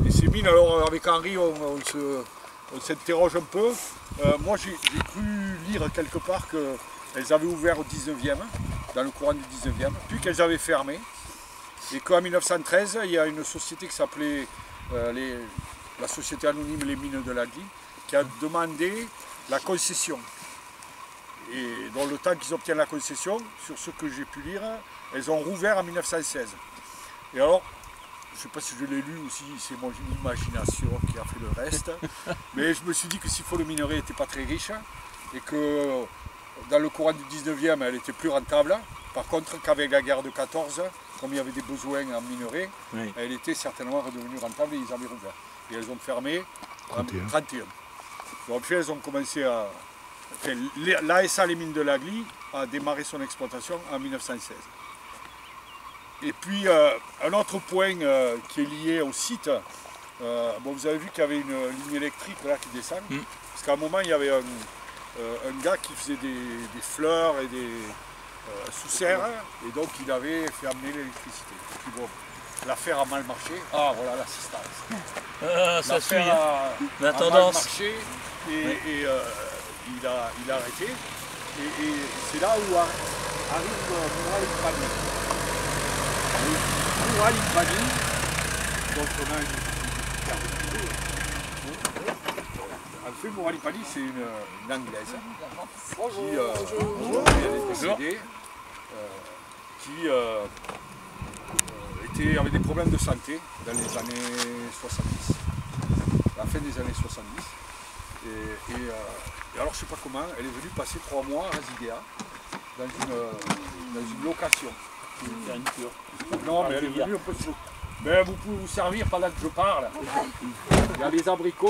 Et ces mines, alors avec Henri, on s'interroge un peu. Moi, j'ai cru lire quelque part qu'elles avaient ouvert au 19e, dans le courant du 19e, puis qu'elles avaient fermé. Et qu'en 1913, il y a une société qui s'appelait la Société Anonyme Les Mines de l'Agly, qui a demandé la concession. Et dans le temps qu'ils obtiennent la concession, sur ce que j'ai pu lire, elles ont rouvert en 1916. Et alors, je ne sais pas si je l'ai lu ou si c'est mon imagination qui a fait le reste, mais je me suis dit que si le minerai n'était pas très riche, et que dans le courant du 19e, elle était plus rentable. Par contre, qu'avec la guerre de 14, comme il y avait des besoins en minerai, oui, elle était certainement redevenue rentable et ils avaient rouvert. Et elles ont fermé en 1931. Donc elles ont commencé à... Enfin, l'ASA Les Mines de l'Agly a démarré son exploitation en 1916. Et puis un autre point qui est lié au site, bon, vous avez vu qu'il y avait une ligne électrique là qui descend, parce qu'à un moment il y avait un gars qui faisait des fleurs et des sous serre, et donc il avait fait amener l'électricité. Puis bon, l'affaire a mal marché. Ah voilà l'assistance. Ça suit la tendance. A mal marché et il a arrêté. Et c'est là où arrive Mourad Ibrahim. Mourad Ibrahim, donc on a en fait, Mourad Ibrahim, c'est une Anglaise qui est décédée, qui avait des problèmes de santé dans les années 70, à la fin des années 70. Et alors, je ne sais pas comment, elle est venue passer 3 mois à Ziguéa, dans une location. Faire une cure. Non, mais elle est venue un peu sur... Mais vous pouvez vous servir pendant que je parle. Il y a les abricots.